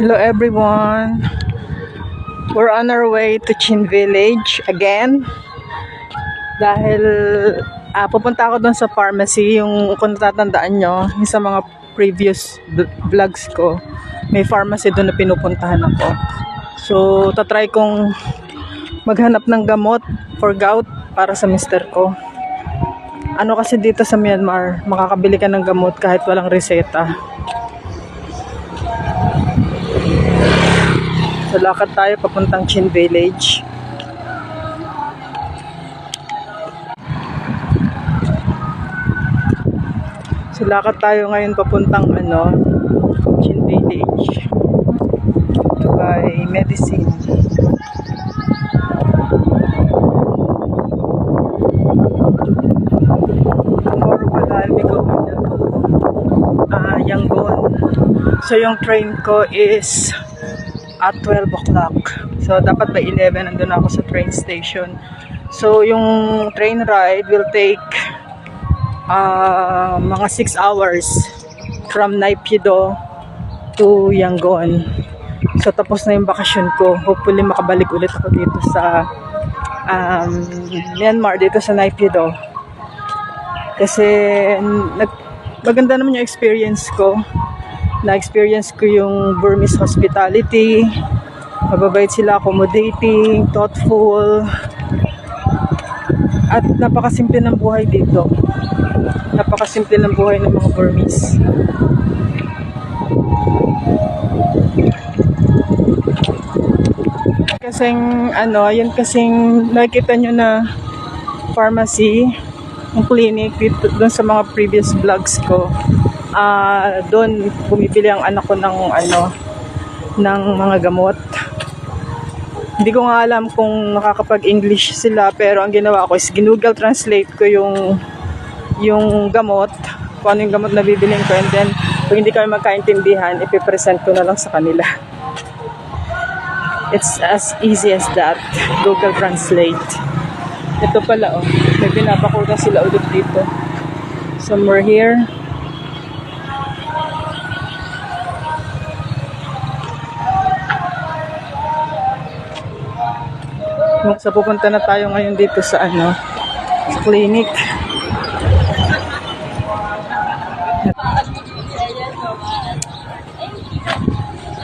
Hello everyone. We're on our way to Chin Village again. Dahil pupunta ako doon sa pharmacy, yung kung natatandaan nyo, yung sa mga previous vlogs ko, may pharmacy doon na pinupuntahan ako. So, tatry kong maghanap ng gamot for gout para sa mister ko. Ano kasi dito sa Myanmar, makakabili ka ng gamot kahit walang reseta. So, lakad tayo papuntang Chin Village. So, lakad tayo ngayon papuntang Chin Village to buy medicine. Tomorrow pala I'll be going to Yangon. So, yung train ko is at 12 o'clock. So, dapat by 11 nandun ako sa train station. So, yung train ride will take mga 6 hours from Naypyidaw to Yangon. So, tapos na yung bakasyon ko. Hopefully, makabalik ulit ako dito sa Myanmar, dito sa Naypyidaw. Kasi, maganda naman yung experience ko. Na-experience ko yung Burmese hospitality. Mababait sila, accommodating, thoughtful. At napakasimple ng buhay dito. Napakasimple ng buhay ng mga Burmese. Kasing yun kasing nakikita nyo na pharmacy, yung clinic dito, doon sa mga previous vlogs ko. Doon bumibili ang anak ko ng mga gamot. Hindi ko nga alam kung nakakapag-English sila, pero ang ginawa ko is Google Translate ko yung gamot, kung ano yung gamot na bibilin ko, and then kung hindi kami magkaintindihan, ipipresent ko na lang sa kanila. It's as easy as that. Google Translate. Ito pala, may pinapakuha sila ulit dito. Somewhere here. So, pupunta na tayo ngayon dito sa sa clinic.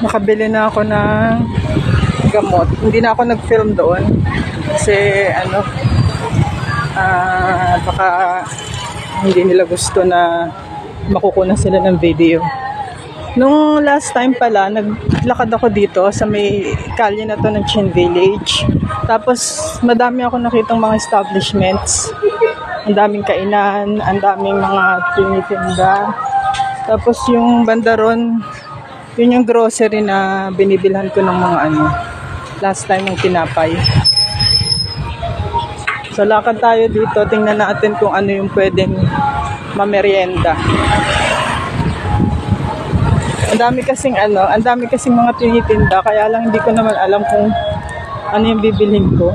Nakabili na ako ng gamot. Hindi na ako nag-film doon kasi baka hindi nila gusto na makukuha sila ng video. Nung last time pala, naglakad ako dito sa may kalye na to ng Chin Village. Tapos, madami ako nakitang mga establishments. Ang daming kainan, ang daming mga tinitinda. Tapos, yung bandaron, yun yung grocery na binibilhan ko ng mga last time ng tinapay. So, lakad tayo dito. Tingnan natin kung ano yung pwedeng mamerienda. Ang dami kasing mga tinitinda, kaya lang hindi ko naman alam kung ano yung bibilhin ko.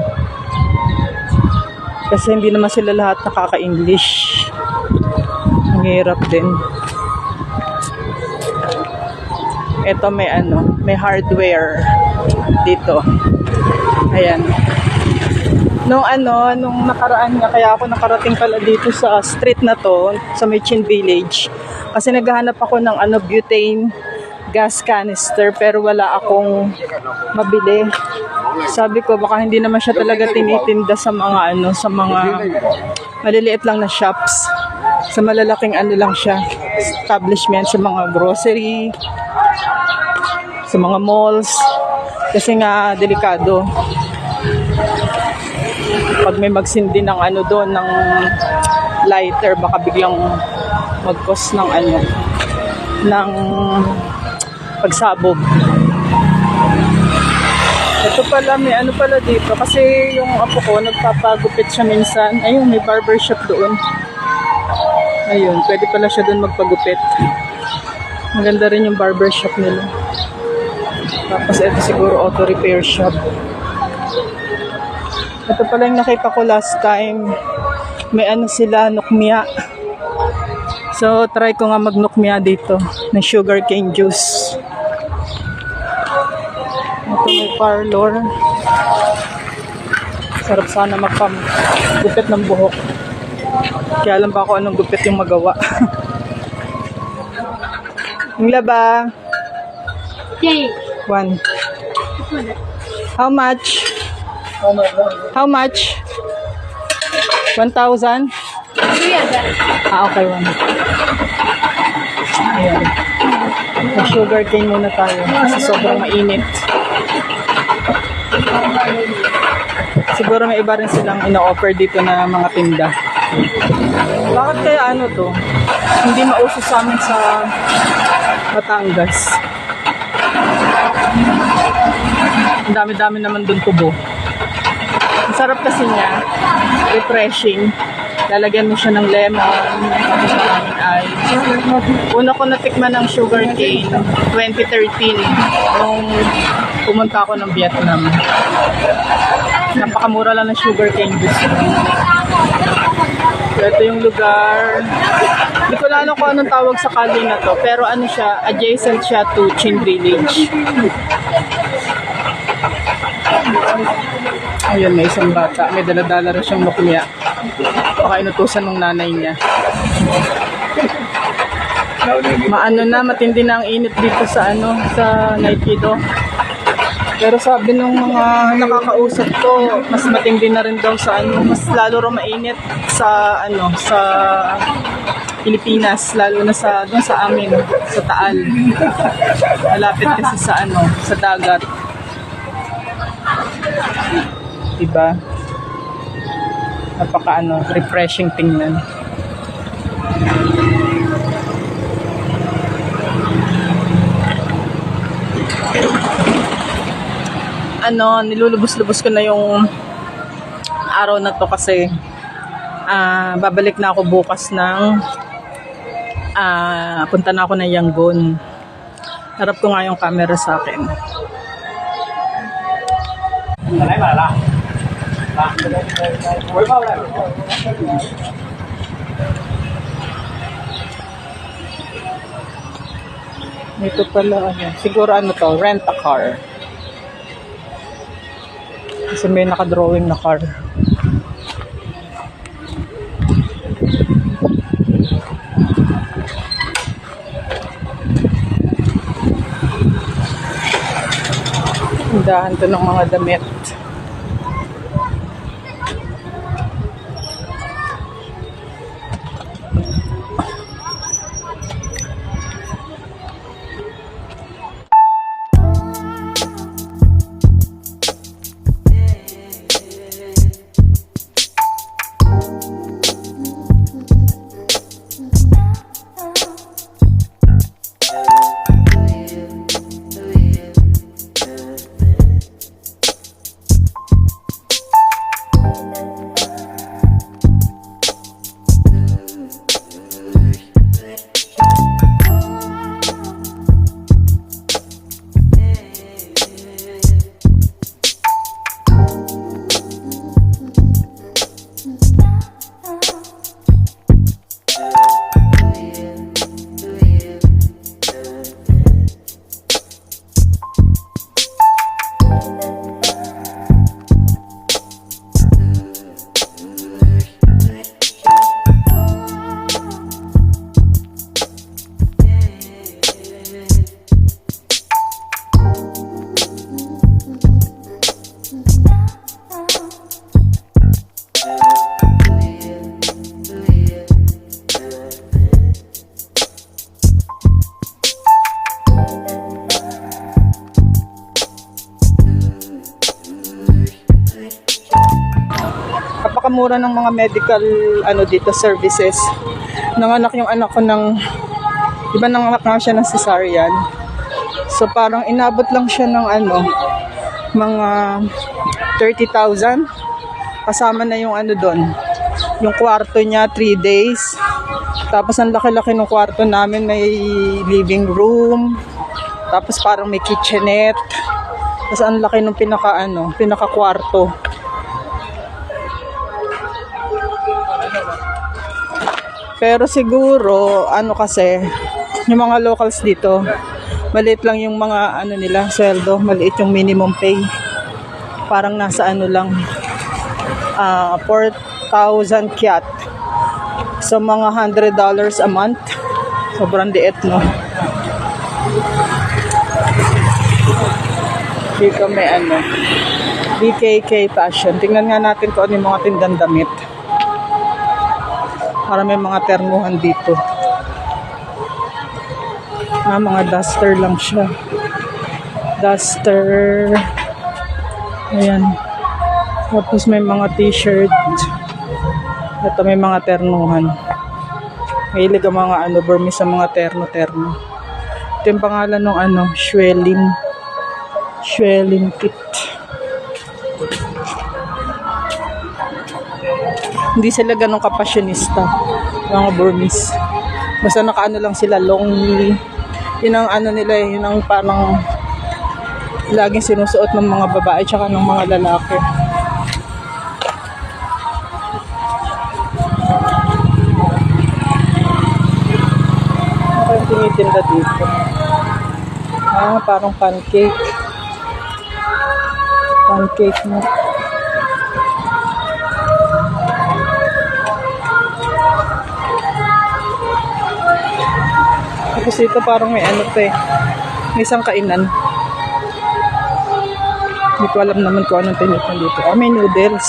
Kasi hindi naman sila lahat nakaka-English. Ang hirap din. Ito may hardware dito. Ayan. Nung nakaraan nga, kaya ako nakarating pala dito sa street na to, sa may Chin Village. Kasi naghahanap ako ng butane gas canister, pero wala akong mabili. Sabi ko, baka hindi naman siya talaga tinitinda sa mga sa mga maliliit lang na shops. Sa malalaking lang siya, establishment, sa mga grocery, sa mga malls. Kasi nga, delikado. Pag may magsindi ng doon, ng lighter, baka biglang mag-cause ng pagsabog. Ito pala, may pala dito. Kasi yung apo ko, nagpapagupit siya minsan. Ayun, may barbershop doon. Ayun, pwede pala siya doon magpagupit. Maganda rin yung barbershop nila. Tapos ito siguro auto repair shop. Ito pala yung nakita ko last time. May sila, nukmia. So, try ko nga magnukmia dito ng sugarcane juice. parlor. Sarap sana magpagupit ng buhok. Kaya alam ba ako anong gupit yung magawa. Yung laba. Yay! 1. How much? How much? 1,000? Okay, 1. Ayan. Mag-sugar cane muna tayo kasi sobrang mainit. Siguro may iba rin silang ino-offer dito na mga tinda. Bakit kaya ano to? Hindi mauso sa amin sa Batangas. Ang dami-dami naman dun tubo. Ang sarap kasi niya. Refreshing. Lalagyan mo siya ng lemon. Tapos maraming ice. Una ko natikman ng sugar cane 2013 nung pumunta ako ng Vietnam. Napakamura lang ng sugar cane gusto. So, ito yung lugar. Hindi ko alam kung anong tawag sa kalye na to. Pero ano siya, adjacent siya to Chin Village. Ayun, may isang bata. May dala-dala rin siyang lukmya. Baka inutusan ng nanay niya. Maano na, matindi na ang init dito sa sa Naikido. Pero sabi nung mga nakakausap ko, mas matindi na rin daw sa mas lalo rin mainit sa sa Pilipinas, lalo na doon sa amin, sa Taal. Malapit kasi sa sa dagat. Diba? Napaka refreshing tingnan. Nilulubos-lubos ko na yung araw na to kasi babalik na ako bukas ng punta na ako ng Yangon. Harap ko nga yung camera sa akin. Ito pala siguro to, rent a car. Kasi may naka-drawing na car. Tindahan to ng mga damit. Napakamura ng mga medical dito services. Nanganak yung anak ko nanganak nga siya ng cesarean. So parang inabot lang siya ng mga 30,000. Kasama na yung doon. Yung kwarto niya 3 days. Tapos ang laki-laki ng kwarto namin, may living room. Tapos parang may kitchenette. Tapos ang laki ng pinaka kwarto. Pero siguro, kasi, yung mga locals dito, Maliit lang yung mga ano nila, sweldo. Maliit yung minimum pay. Parang nasa ano lang, 4,000 kyat. So, mga $100 a month. Sobrang liit, no? Dito may ano, BKK Fashion. Tingnan nga natin kung ano yung mga tindang damit. Para may mga termuhan dito. Mga duster lang siya. Duster. Ayan. Tapos may mga t-shirt. Ito may mga ternuhan. Mahilig ang mga ano, Burmese sa mga terno-terno. Ito yung pangalan ng ano, Schwelin kit. Hindi sila ganun kapasyonista, mga Burmese. Basta nakaano lang sila, lonely. Yun ang ano nila, yun ang parang laging sinusuot ng mga babae tsaka ng mga lalaki. Ano yung tinitinda dito? Parang pancake. Pancake mo. Tapos dito parang may ano to eh. May isang kainan. Hindi ko alam naman kung anong tinitin dito. May noodles.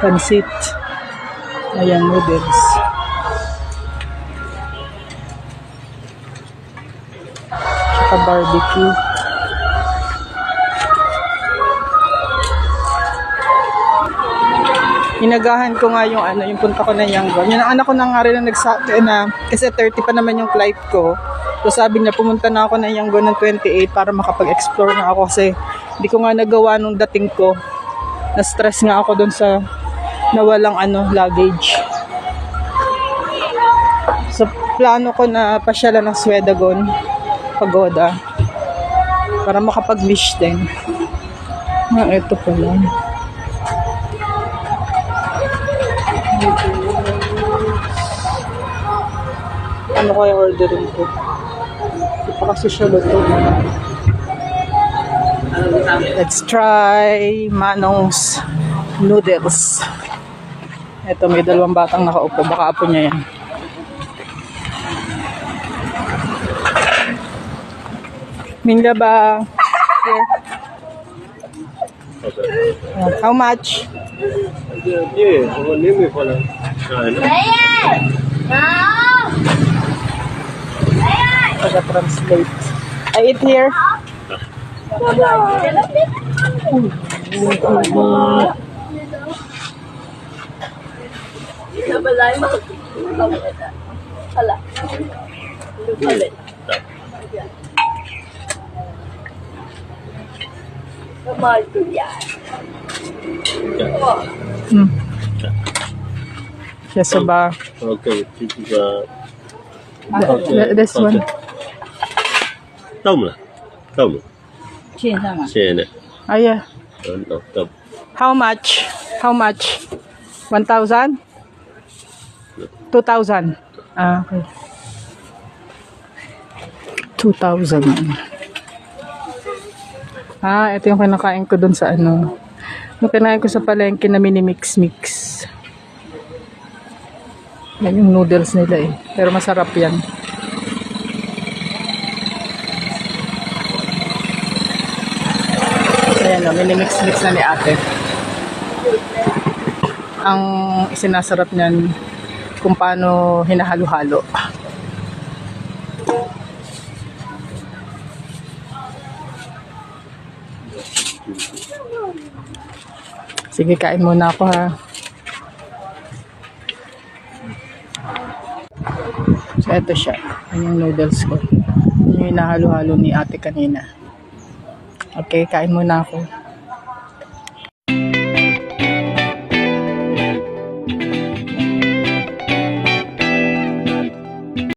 Pansit. Ayan, noodles. Tsaka barbecue. Inagahan ko nga yung ano, yung punta ko na Yangon. Yung anak ko na nga rin na nagsabi na, kasi 30 pa naman yung flight ko. So sabi niya, pumunta na ako na Yangon ng 28 para makapag-explore na ako kasi hindi ko nga nagawa nung dating ko. Na-stress nga ako dun sa nawalang ano, luggage. So plano ko na pasyala ng Swedagon, Pagoda, para makapag-wish din. Ito pa lang. Ano kaya orderin ko? Hindi pa kasi siya luto. Let's try Manong's noodles. Ito, may dalawang batang nakaupo. Baka apo niya yan. Minga ba? Here. How much? Taga-translate. I eat here. Yes, ba? Okay, This one. Toma. Siya. Yeah. How much? 1,000? 2,000? Okay. 2,000. Ito yung kinakain ko dun sa ano. Yung kinain ko sa palengke na mini-mix. Yan yung noodles nila eh. Pero masarap yan. Ayan o, mini-mix na ni ate. Ang isinasarap niyan kung paano hinahalo-halo. Sige, kain muna ako ha. So, ito siya. Yan yung noodles ko. Yan yung hinahalo-halo ni ate kanina. Okay, kain muna ako.